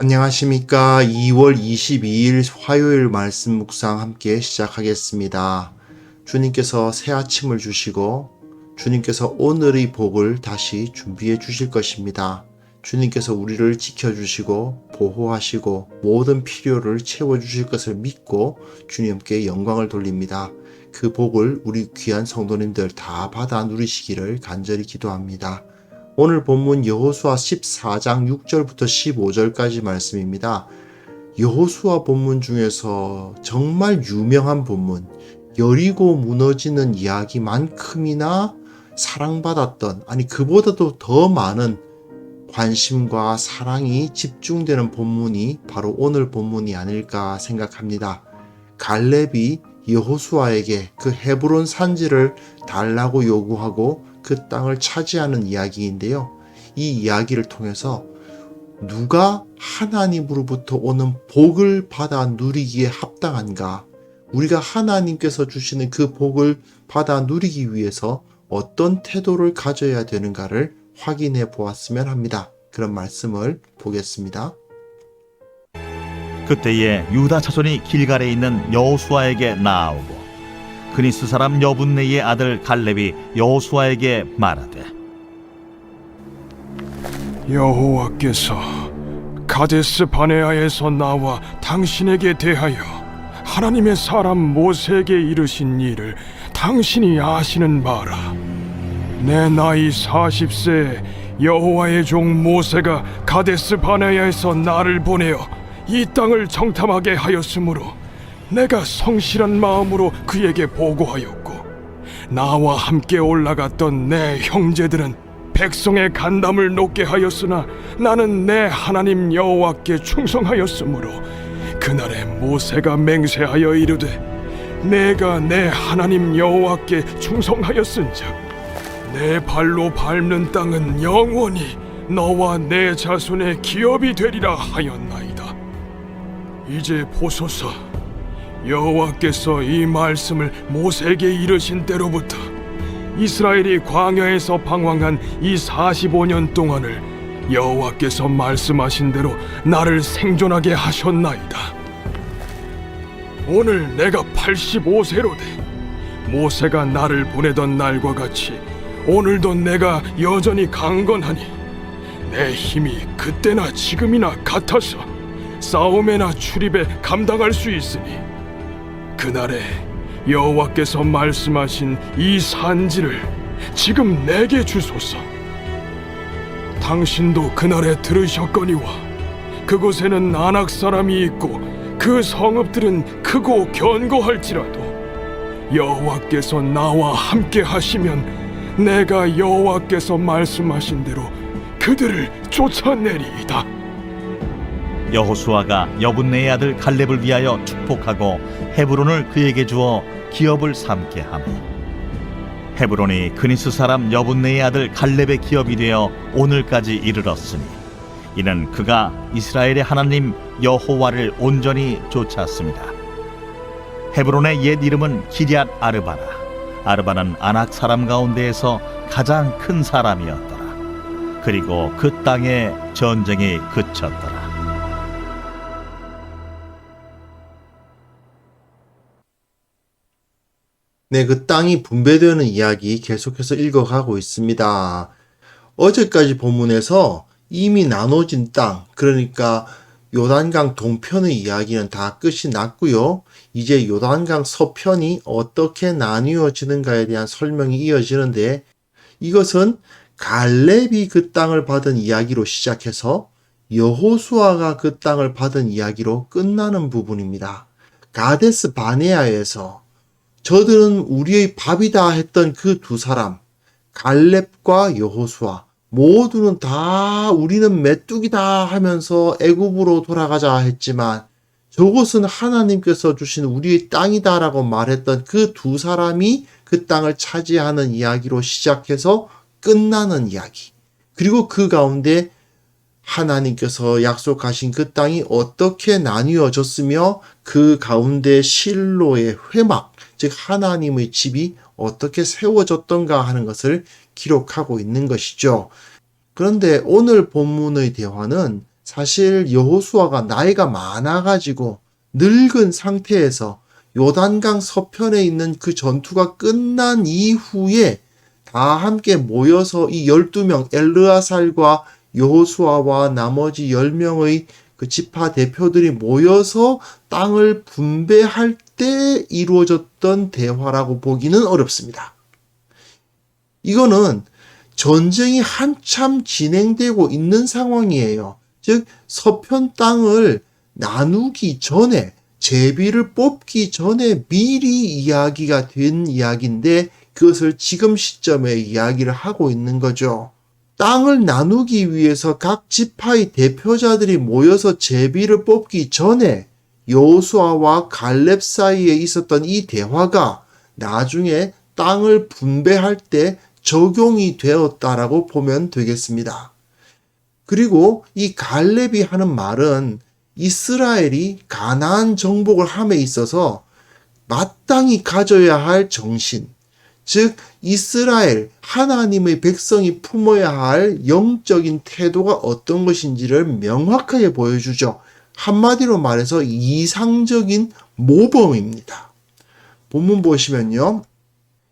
안녕하십니까. 2월 22일 화요일 말씀 묵상 함께 시작하겠습니다. 주님께서 새 아침을 주시고 주님께서 오늘의 복을 다시 준비해 주실 것입니다. 주님께서 우리를 지켜주시고 보호하시고 모든 필요를 채워주실 것을 믿고 주님께 영광을 돌립니다. 그 복을 우리 귀한 성도님들 다 받아 누리시기를 간절히 기도합니다. 오늘 본문 여호수아 14장 6절부터 15절까지 말씀입니다. 여호수아 본문 중에서 정말 유명한 본문, 여리고 무너지는 이야기만큼이나 사랑받았던, 아니 그보다도 더 많은 관심과 사랑이 집중되는 본문이 바로 오늘 본문이 아닐까 생각합니다. 갈렙이 여호수아에게 그 헤브론 산지를 달라고 요구하고 그 땅을 차지하는 이야기인데요. 이 이야기를 통해서 누가 하나님으로부터 오는 복을 받아 누리기에 합당한가? 우리가 하나님께서 주시는 그 복을 받아 누리기 위해서 어떤 태도를 가져야 되는가를 확인해 보았으면 합니다. 그런 말씀을 보겠습니다. 그때에 유다 자손이 길갈에 있는 여호수아에게 나아오고 그니스 사람 여분네의 아들 갈렙이 여호수아에게 말하되 여호와께서 가데스 바네아에서 나와 당신에게 대하여 하나님의 사람 모세에게 이르신 일을 당신이 아시는 바라. 내 나이 40세에 여호와의 종 모세가 가데스 바네아에서 나를 보내어 이 땅을 정탐하게 하였으므로 내가 성실한 마음으로 그에게 보고하였고, 나와 함께 올라갔던 내 형제들은 백성의 간담을 높게 하였으나 나는 내 하나님 여호와께 충성하였으므로 그날에 모세가 맹세하여 이르되 내가 내 하나님 여호와께 충성하였은즉 내 발로 밟는 땅은 영원히 너와 내 자손의 기업이 되리라 하였나이다. 이제 보소서, 여호와께서 이 말씀을 모세에게 이르신 때로부터 이스라엘이 광야에서 방황한 이 45년 동안을 여호와께서 말씀하신 대로 나를 생존하게 하셨나이다. 오늘 내가 85세로되 모세가 나를 보내던 날과 같이 오늘도 내가 여전히 강건하니 내 힘이 그때나 지금이나 같아서 싸움에나 출입에 감당할 수 있으니 그날에 여호와께서 말씀하신 이 산지를 지금 내게 주소서. 당신도 그날에 들으셨거니와 그곳에는 아낙 사람이 있고 그 성읍들은 크고 견고할지라도 여호와께서 나와 함께 하시면 내가 여호와께서 말씀하신 대로 그들을 쫓아내리이다. 여호수아가 여분네의 아들 갈렙을 위하여 축복하고 헤브론을 그에게 주어 기업을 삼게 하며 헤브론이 그니스 사람 여분네의 아들 갈렙의 기업이 되어 오늘까지 이르렀으니 이는 그가 이스라엘의 하나님 여호와를 온전히 쫓았습니다. 헤브론의 옛 이름은 기럇 아르바라. 아르바는 아낙 사람 가운데에서 가장 큰 사람이었더라. 그리고 그 땅에 전쟁이 그쳤더라. 네, 그 땅이 분배되는 이야기 계속해서 읽어가고 있습니다. 어제까지 본문에서 이미 나눠진 땅, 그러니까 요단강 동편의 이야기는 다 끝이 났고요. 이제 요단강 서편이 어떻게 나뉘어지는가에 대한 설명이 이어지는데 이것은 갈렙이 그 땅을 받은 이야기로 시작해서 여호수아가 그 땅을 받은 이야기로 끝나는 부분입니다. 가데스 바네아에서 저들은 우리의 밥이다 했던 그 두 사람, 갈렙과 여호수아, 모두는 다 우리는 메뚜기다 하면서 애굽으로 돌아가자 했지만 저곳은 하나님께서 주신 우리의 땅이다라고 말했던 그 두 사람이 그 땅을 차지하는 이야기로 시작해서 끝나는 이야기. 그리고 그 가운데 하나님께서 약속하신 그 땅이 어떻게 나뉘어졌으며 그 가운데 실로의 회막, 즉 하나님의 집이 어떻게 세워졌던가 하는 것을 기록하고 있는 것이죠. 그런데 오늘 본문의 대화는 사실 여호수아가 나이가 많아가지고 늙은 상태에서 요단강 서편에 있는 그 전투가 끝난 이후에 다 함께 모여서 이 12명 엘르아살과 여호수아와 나머지 10명의 그 지파 대표들이 모여서 땅을 분배할 때 이루어졌던 대화라고 보기는 어렵습니다. 이거는 전쟁이 한참 진행되고 있는 상황이에요. 즉 서편 땅을 나누기 전에, 제비를 뽑기 전에 미리 이야기가 된 이야기인데 그것을 지금 시점에 이야기를 하고 있는 거죠. 땅을 나누기 위해서 각 지파의 대표자들이 모여서 제비를 뽑기 전에 여호수아와 갈렙 사이에 있었던 이 대화가 나중에 땅을 분배할 때 적용이 되었다라고 보면 되겠습니다. 그리고 이 갈렙이 하는 말은 이스라엘이 가나안 정복을 함에 있어서 마땅히 가져야 할 정신, 즉 이스라엘 하나님의 백성이 품어야 할 영적인 태도가 어떤 것인지를 명확하게 보여주죠. 한마디로 말해서 이상적인 모범입니다. 본문 보시면요.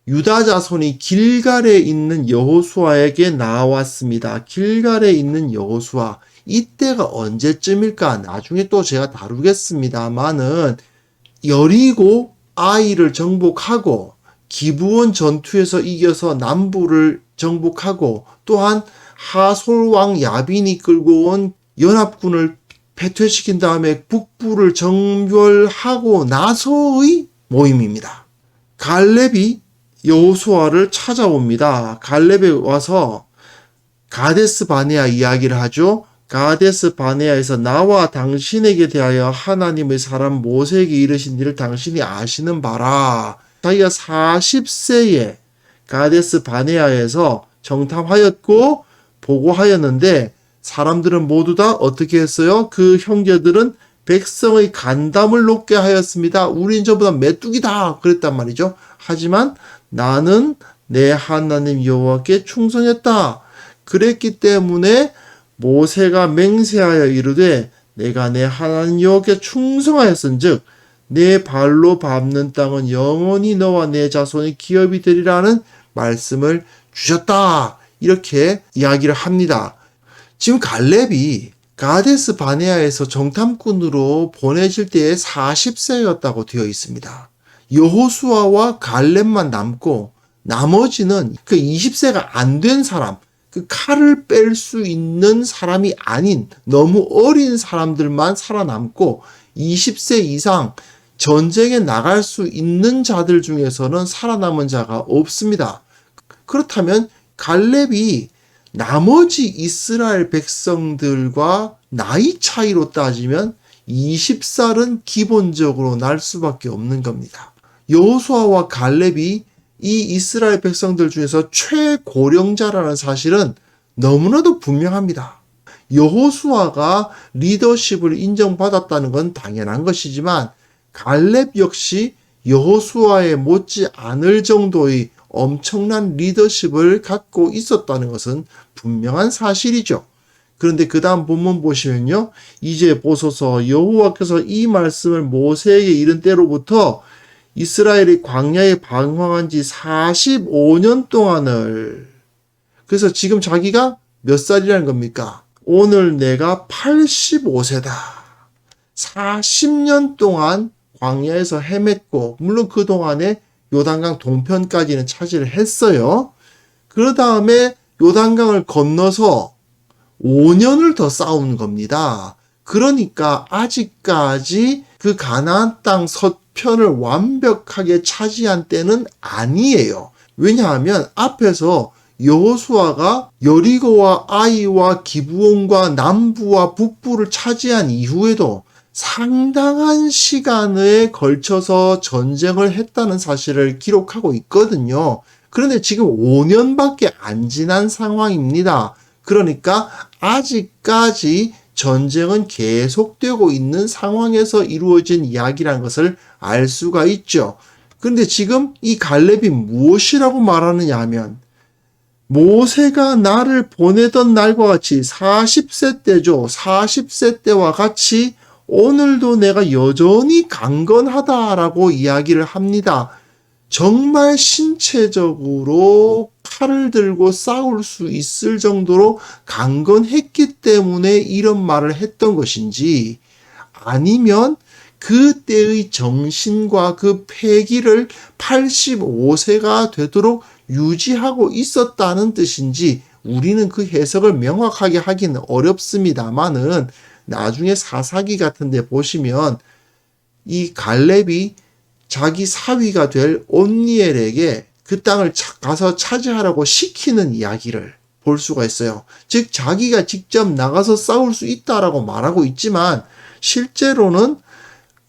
유다 자손이 길갈에 있는 여호수아에게 나왔습니다. 길갈에 있는 여호수아, 이때가 언제쯤일까? 나중에 또 제가 다루겠습니다만은 여리고 아이를 정복하고 기브온 전투에서 이겨서 남부를 정복하고 또한 하솔 왕 야빈이 끌고 온 연합군을 패퇴시킨 다음에 북부를 정벌하고 나서의 모임입니다. 갈렙이 여호수아를 찾아옵니다. 갈렙에 와서 가데스 바네아 이야기를 하죠. 가데스 바네아에서 나와 당신에게 대하여 하나님의 사람 모세에게 이르신 일을 당신이 아시는 바라. 자기가 40세에 가데스 바네아에서 정탐하였고 보고하였는데 사람들은 모두 다 어떻게 했어요? 그 형제들은 백성의 간담을 높게 하였습니다. 우린 저보다 메뚜기다 그랬단 말이죠. 하지만 나는 내 하나님 여호와께 충성했다. 그랬기 때문에 모세가 맹세하여 이르되 내가 내 하나님 여호와께 충성하였은즉 내 발로 밟는 땅은 영원히 너와 내 자손의 기업이 되리라는 말씀을 주셨다. 이렇게 이야기를 합니다. 지금 갈렙이 가데스 바네아에서 정탐꾼으로 보내질 때에 40세였다고 되어 있습니다. 여호수아와 갈렙만 남고 나머지는 그 20세가 안 된 사람, 그 칼을 뺄 수 있는 사람이 아닌 너무 어린 사람들만 살아남고 20세 이상 전쟁에 나갈 수 있는 자들 중에서는 살아남은 자가 없습니다. 그렇다면 갈렙이 나머지 이스라엘 백성들과 나이 차이로 따지면 20살은 기본적으로 날 수밖에 없는 겁니다. 여호수아와 갈렙이 이 이스라엘 백성들 중에서 최고령자라는 사실은 너무나도 분명합니다. 여호수아가 리더십을 인정받았다는 건 당연한 것이지만 갈렙 역시 여호수아에 못지 않을 정도의 엄청난 리더십을 갖고 있었다는 것은 분명한 사실이죠. 그런데 그 다음 본문 보시면요. 이제 보소서 여호와께서 이 말씀을 모세에게 이른 때로부터 이스라엘이 광야에 방황한 지 45년 동안을, 그래서 지금 자기가 몇 살이라는 겁니까? 오늘 내가 85세다. 40년 동안 광야에서 헤맸고, 물론 그 동안에 요단강 동편까지는 차지를 했어요. 그 다음에 요단강을 건너서 5년을 더 싸운 겁니다. 그러니까 아직까지 그 가나안 땅 서편을 완벽하게 차지한 때는 아니에요. 왜냐하면 앞에서 여호수아가 여리고와 아이와 기브온과 남부와 북부를 차지한 이후에도 상당한 시간에 걸쳐서 전쟁을 했다는 사실을 기록하고 있거든요. 그런데 지금 5년밖에 안 지난 상황입니다. 그러니까 아직까지 전쟁은 계속되고 있는 상황에서 이루어진 이야기라는 것을 알 수가 있죠. 그런데 지금 이 갈렙이 무엇이라고 말하느냐 하면 모세가 나를 보내던 날과 같이 40세 때죠. 40세 때와 같이 오늘도 내가 여전히 강건하다라고 이야기를 합니다. 정말 신체적으로 칼을 들고 싸울 수 있을 정도로 강건했기 때문에 이런 말을 했던 것인지, 아니면 그때의 정신과 그 패기를 85세가 되도록 유지하고 있었다는 뜻인지 우리는 그 해석을 명확하게 하기는 어렵습니다만은, 나중에 사사기 같은 데 보시면 이 갈렙이 자기 사위가 될 온니엘에게 그 땅을 가서 차지하라고 시키는 이야기를 볼 수가 있어요. 즉 자기가 직접 나가서 싸울 수 있다라고 말하고 있지만 실제로는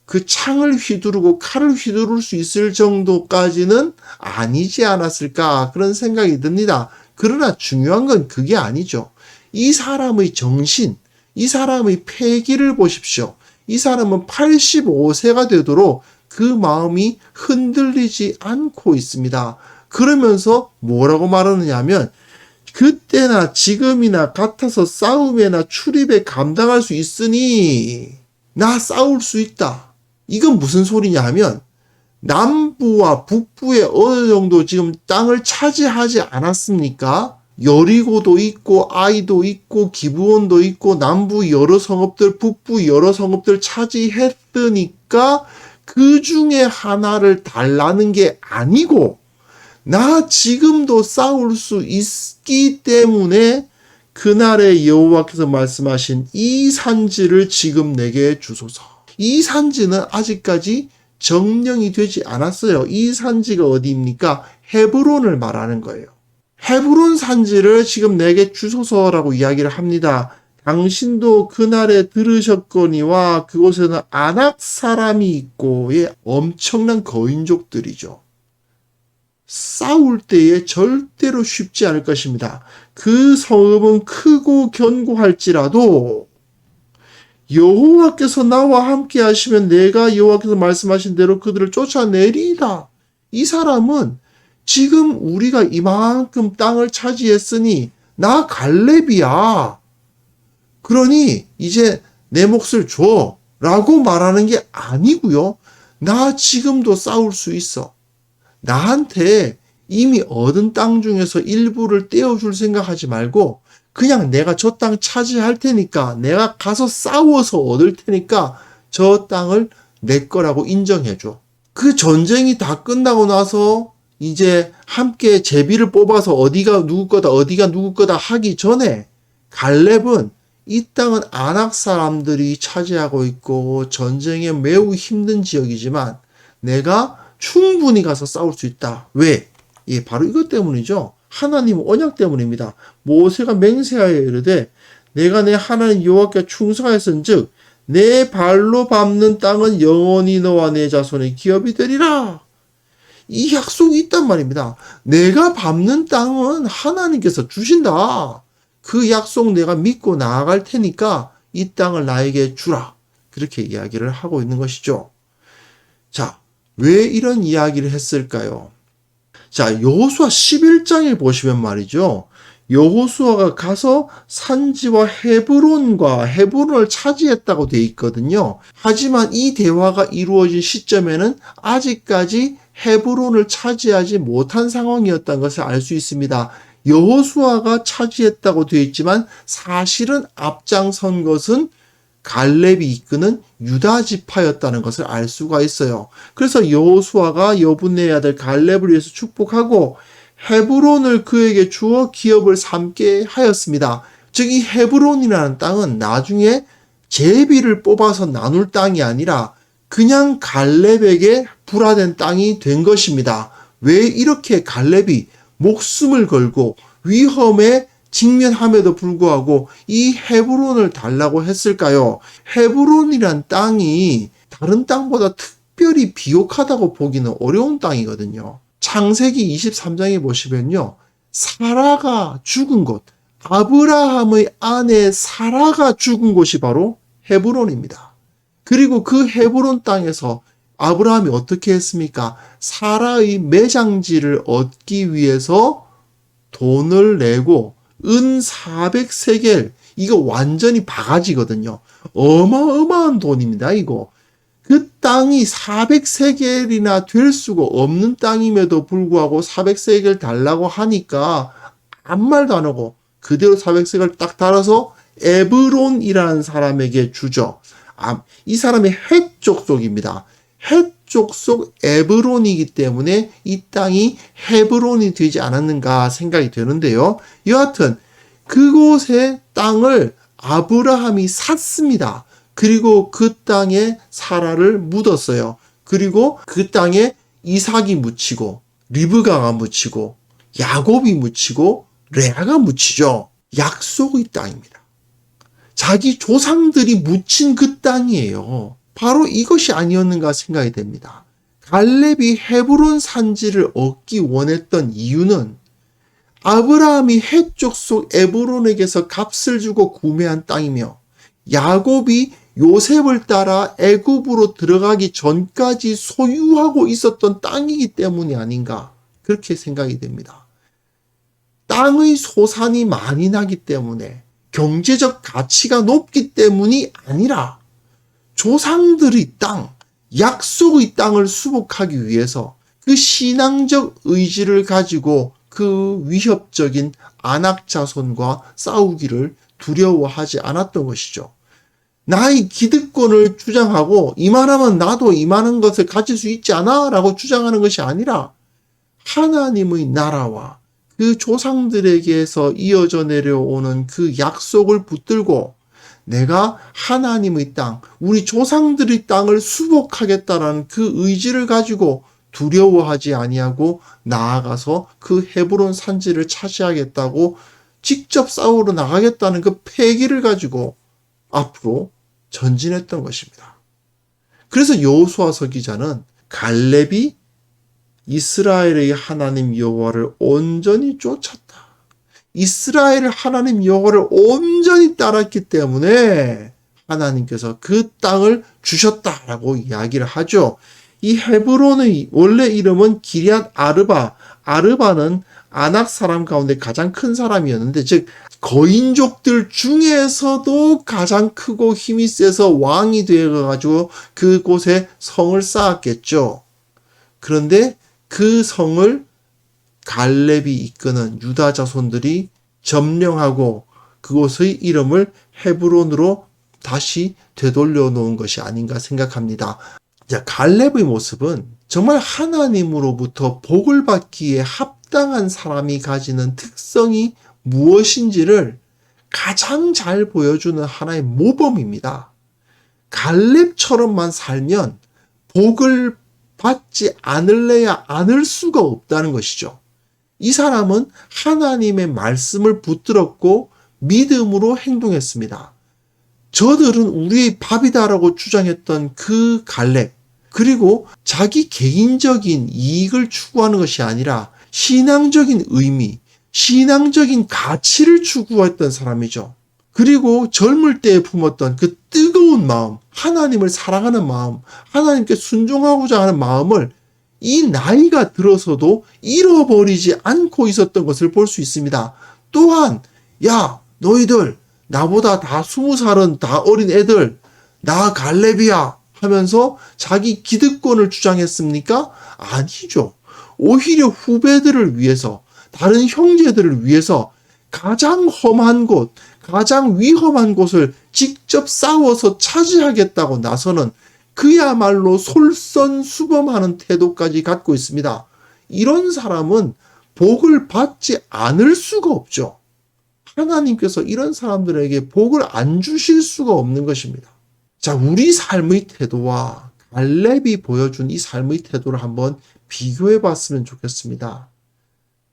그 창을 휘두르고 칼을 휘두를 수 있을 정도까지는 아니지 않았을까, 그런 생각이 듭니다. 그러나 중요한 건 그게 아니죠. 이 사람의 정신, 이 사람의 패기를 보십시오. 이 사람은 85세가 되도록 그 마음이 흔들리지 않고 있습니다. 그러면서 뭐라고 말하느냐 하면, 그때나 지금이나 같아서 싸움에나 출입에 감당할 수 있으니 나 싸울 수 있다. 이건 무슨 소리냐 하면, 남부와 북부에 어느 정도 지금 땅을 차지하지 않았습니까? 여리고도 있고 아이도 있고 기브온도 있고 남부 여러 성읍들, 북부 여러 성읍들 차지했으니까 그 중에 하나를 달라는 게 아니고, 나 지금도 싸울 수 있기 때문에 그날의 여호와께서 말씀하신 이 산지를 지금 내게 주소서. 이 산지는 아직까지 정령이 되지 않았어요. 이 산지가 어디입니까? 헤브론을 말하는 거예요. 헤브론 산지를 지금 내게 주소서라고 이야기를 합니다. 당신도 그날에 들으셨거니와 그곳에는 아낙 사람이 있고, 엄청난 거인족들이죠. 싸울 때에 절대로 쉽지 않을 것입니다. 그 성읍은 크고 견고할지라도 여호와께서 나와 함께 하시면 내가 여호와께서 말씀하신 대로 그들을 쫓아내리이다. 이 사람은 지금 우리가 이만큼 땅을 차지했으니 나 갈렙이야. 그러니 이제 내 몫을 줘 라고 말하는 게 아니고요. 나 지금도 싸울 수 있어. 나한테 이미 얻은 땅 중에서 일부를 떼어줄 생각하지 말고 그냥 내가 저 땅 차지할 테니까, 내가 가서 싸워서 얻을 테니까 저 땅을 내 거라고 인정해줘. 그 전쟁이 다 끝나고 나서 이제 함께 제비를 뽑아서 어디가 누구 거다 어디가 누구 거다 하기 전에 갈렙은 이 땅은 아낙 사람들이 차지하고 있고 전쟁에 매우 힘든 지역이지만 내가 충분히 가서 싸울 수 있다. 왜? 바로 이것 때문이죠. 하나님 언약 때문입니다. 모세가 맹세하여 이르되 내가 내 하나님 여호와께 충성하였은즉 내 발로 밟는 땅은 영원히 너와 내 자손의 기업이 되리라. 이 약속이 있단 말입니다. 내가 밟는 땅은 하나님께서 주신다. 그 약속 내가 믿고 나아갈 테니까 이 땅을 나에게 주라. 그렇게 이야기를 하고 있는 것이죠. 자, 왜 이런 이야기를 했을까요? 자, 여호수아 11장에 보시면 말이죠. 여호수아가 가서 산지와 헤브론을 차지했다고 되어 있거든요. 하지만 이 대화가 이루어진 시점에는 아직까지 헤브론을 차지하지 못한 상황이었다는 것을 알 수 있습니다. 여호수아가 차지했다고 되어 있지만 사실은 앞장선 것은 갈렙이 이끄는 유다 지파였다는 것을 알 수가 있어요. 그래서 여호수아가 여분의 아들 갈렙을 위해서 축복하고 헤브론을 그에게 주어 기업을 삼게 하였습니다. 즉 이 헤브론이라는 땅은 나중에 제비를 뽑아서 나눌 땅이 아니라 그냥 갈렙에게 분화된 땅이 된 것입니다. 왜 이렇게 갈렙이 목숨을 걸고 위험에 직면함에도 불구하고 이 헤브론을 달라고 했을까요? 헤브론이란 땅이 다른 땅보다 특별히 비옥하다고 보기는 어려운 땅이거든요. 창세기 23장에 보시면요. 사라가 죽은 곳, 아브라함의 아내 사라가 죽은 곳이 바로 헤브론입니다. 그리고 그 헤브론 땅에서 아브라함이 어떻게 했습니까? 사라의 매장지를 얻기 위해서 돈을 내고 은 400세겔, 이거 완전히 바가지거든요. 어마어마한 돈입니다, 이거. 그 땅이 400세겔이나 될 수가 없는 땅임에도 불구하고 400세겔 달라고 하니까 아무 말도 안 하고 그대로 400세겔 딱 달아서 에브론이라는 사람에게 주죠. 이 사람이 헷 족속입니다. 헷 족속 에브론이기 때문에 이 땅이 헤브론이 되지 않았는가 생각이 되는데요. 여하튼 그곳의 땅을 아브라함이 샀습니다. 그리고 그 땅에 사라를 묻었어요. 그리고 그 땅에 이삭이 묻히고 리브가가 묻히고 야곱이 묻히고 레아가 묻히죠. 약속의 땅입니다. 자기 조상들이 묻힌 그 땅이에요. 바로 이것이 아니었는가 생각이 됩니다. 갈렙이 헤브론 산지를 얻기 원했던 이유는 아브라함이 헷 족속 에브론에게서 값을 주고 구매한 땅이며 야곱이 요셉을 따라 애굽으로 들어가기 전까지 소유하고 있었던 땅이기 때문이 아닌가 그렇게 생각이 됩니다. 땅의 소산이 많이 나기 때문에 경제적 가치가 높기 때문이 아니라 조상들의 땅, 약속의 땅을 수복하기 위해서 그 신앙적 의지를 가지고 그 위협적인 아낙 자손과 싸우기를 두려워하지 않았던 것이죠. 나의 기득권을 주장하고 이만하면 나도 이만한 것을 가질 수 있지 않아? 라고 주장하는 것이 아니라 하나님의 나라와 그 조상들에게서 이어져 내려오는 그 약속을 붙들고 내가 하나님의 땅, 우리 조상들의 땅을 수복하겠다라는 그 의지를 가지고 두려워하지 아니하고 나아가서 그 헤브론 산지를 차지하겠다고 직접 싸우러 나가겠다는 그 패기를 가지고 앞으로 전진했던 것입니다. 그래서 여호수아서 기자는 갈렙이 이스라엘의 하나님 여호와를 온전히 쫓았다. 이스라엘의 하나님 여호와를 온전히 따랐기 때문에 하나님께서 그 땅을 주셨다라고 이야기를 하죠. 이 헤브론의 원래 이름은 기럇 아르바. 아르바는 아낙 사람 가운데 가장 큰 사람이었는데, 즉 거인족들 중에서도 가장 크고 힘이 세서 왕이 되어가지고 그곳에 성을 쌓았겠죠. 그런데 그 성을 갈렙이 이끄는 유다 자손들이 점령하고 그곳의 이름을 헤브론으로 다시 되돌려 놓은 것이 아닌가 생각합니다. 자, 갈렙의 모습은 정말 하나님으로부터 복을 받기에 합당한 사람이 가지는 특성이 무엇인지를 가장 잘 보여주는 하나의 모범입니다. 갈렙처럼만 살면 복을 받지 않을래야 않을 수가 없다는 것이죠. 이 사람은 하나님의 말씀을 붙들었고 믿음으로 행동했습니다. 저들은 우리의 밥이다라고 주장했던 그 갈렙, 그리고 자기 개인적인 이익을 추구하는 것이 아니라 신앙적인 의미, 신앙적인 가치를 추구했던 사람이죠. 그리고 젊을 때에 품었던 그 뜨거운 마음, 하나님을 사랑하는 마음, 하나님께 순종하고자 하는 마음을 이 나이가 들어서도 잃어버리지 않고 있었던 것을 볼 수 있습니다. 또한 야 너희들 나보다 다 20살은 다 어린 애들 나 갈렙이야 하면서 자기 기득권을 주장했습니까? 아니죠. 오히려 후배들을 위해서, 다른 형제들을 위해서 가장 험한 곳, 가장 위험한 곳을 직접 싸워서 차지하겠다고 나서는 그야말로 솔선수범하는 태도까지 갖고 있습니다. 이런 사람은 복을 받지 않을 수가 없죠. 하나님께서 이런 사람들에게 복을 안 주실 수가 없는 것입니다. 자, 우리 삶의 태도와 갈렙이 보여준 이 삶의 태도를 한번 비교해 봤으면 좋겠습니다.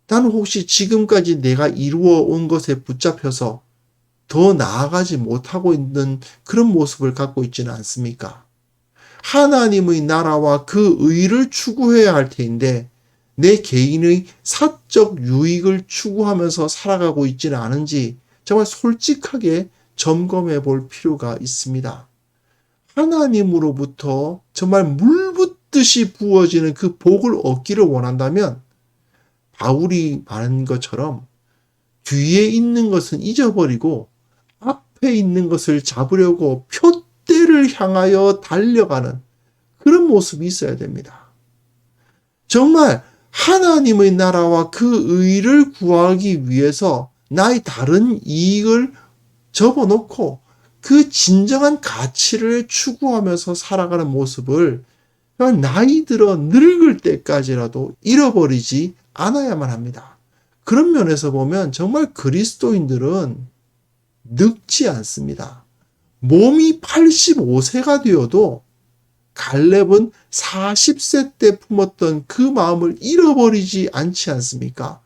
나는 혹시 지금까지 내가 이루어 온 것에 붙잡혀서 더 나아가지 못하고 있는 그런 모습을 갖고 있지는 않습니까? 하나님의 나라와 그 의를 추구해야 할 텐데 내 개인의 사적 유익을 추구하면서 살아가고 있지는 않은지 정말 솔직하게 점검해 볼 필요가 있습니다. 하나님으로부터 정말 물 붓듯이 부어지는 그 복을 얻기를 원한다면 바울이 말한 것처럼 뒤에 있는 것은 잊어버리고 앞에 있는 것을 잡으려고 표대를 향하여 달려가는 그런 모습이 있어야 됩니다. 정말 하나님의 나라와 그 의를 구하기 위해서 나의 다른 이익을 접어놓고 그 진정한 가치를 추구하면서 살아가는 모습을 나이 들어 늙을 때까지라도 잃어버리지 않아야만 합니다. 그런 면에서 보면 정말 그리스도인들은 늙지 않습니다. 몸이 85세가 되어도 갈렙은 40세 때 품었던 그 마음을 잃어버리지 않지 않습니까?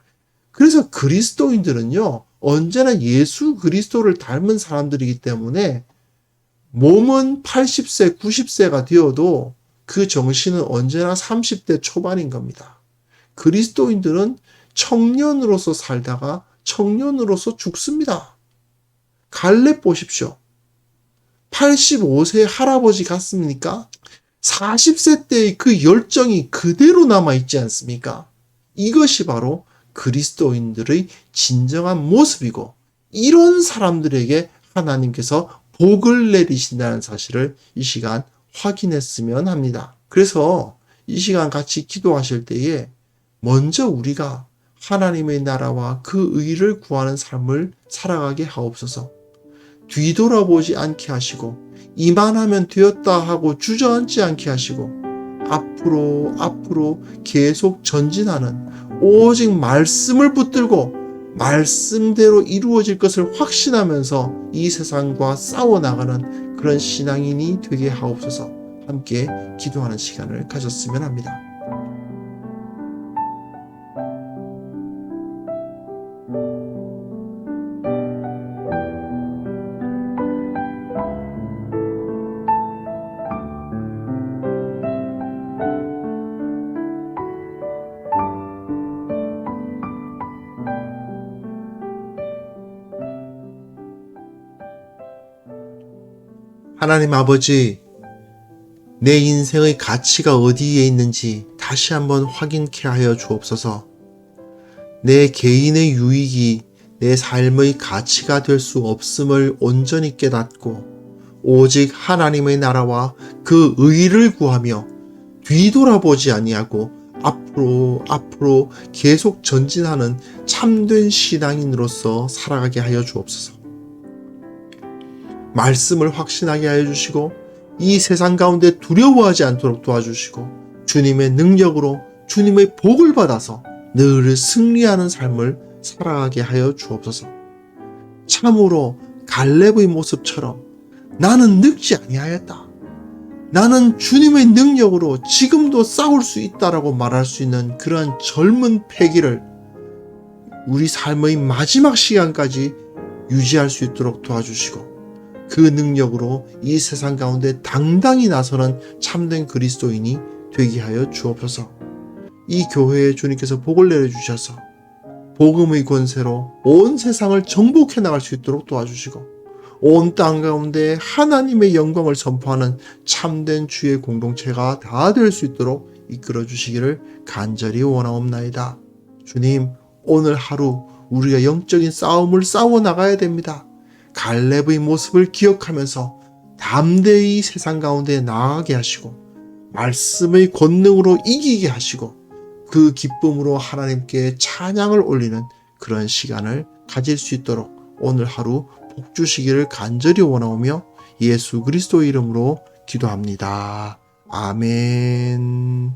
그래서 그리스도인들은요, 언제나 예수 그리스도를 닮은 사람들이기 때문에 몸은 80세, 90세가 되어도 그 정신은 언제나 30대 초반인 겁니다. 그리스도인들은 청년으로서 살다가 청년으로서 죽습니다. 갈렙 보십시오. 85세 할아버지 같습니까? 40세 때의 그 열정이 그대로 남아있지 않습니까? 이것이 바로 그리스도인들의 진정한 모습이고, 이런 사람들에게 하나님께서 복을 내리신다는 사실을 이 시간 확인했으면 합니다. 그래서 이 시간 같이 기도하실 때에 먼저 우리가 하나님의 나라와 그 의를 구하는 삶을 살아가게 하옵소서. 뒤돌아보지 않게 하시고 이만하면 되었다 하고 주저앉지 않게 하시고 앞으로 계속 전진하는 오직 말씀을 붙들고 말씀대로 이루어질 것을 확신하면서 이 세상과 싸워나가는 그런 신앙인이 되게 하옵소서. 함께 기도하는 시간을 가졌으면 합니다. 하나님 아버지, 내 인생의 가치가 어디에 있는지 다시 한번 확인케 하여 주옵소서. 내 개인의 유익이 내 삶의 가치가 될 수 없음을 온전히 깨닫고 오직 하나님의 나라와 그 의를 구하며 뒤돌아보지 아니하고 앞으로 계속 전진하는 참된 신앙인으로서 살아가게 하여 주옵소서. 말씀을 확신하게 하여 주시고 이 세상 가운데 두려워하지 않도록 도와주시고 주님의 능력으로 주님의 복을 받아서 늘 승리하는 삶을 살아가게 하여 주옵소서. 참으로 갈렙의 모습처럼 나는 늙지 아니하였다. 나는 주님의 능력으로 지금도 싸울 수 있다라고 말할 수 있는 그러한 젊은 패기를 우리 삶의 마지막 시간까지 유지할 수 있도록 도와주시고 그 능력으로 이 세상 가운데 당당히 나서는 참된 그리스도인이 되게 하여 주옵소서. 이 교회에 주님께서 복을 내려주셔서 복음의 권세로 온 세상을 정복해 나갈 수 있도록 도와주시고 온 땅 가운데 하나님의 영광을 선포하는 참된 주의 공동체가 다 될 수 있도록 이끌어 주시기를 간절히 원하옵나이다. 주님, 오늘 하루 우리가 영적인 싸움을 싸워 나가야 됩니다. 갈렙의 모습을 기억하면서 담대히 세상 가운데 나아가게 하시고 말씀의 권능으로 이기게 하시고 그 기쁨으로 하나님께 찬양을 올리는 그런 시간을 가질 수 있도록 오늘 하루 복 주시기를 간절히 원하오며 예수 그리스도의 이름으로 기도합니다. 아멘.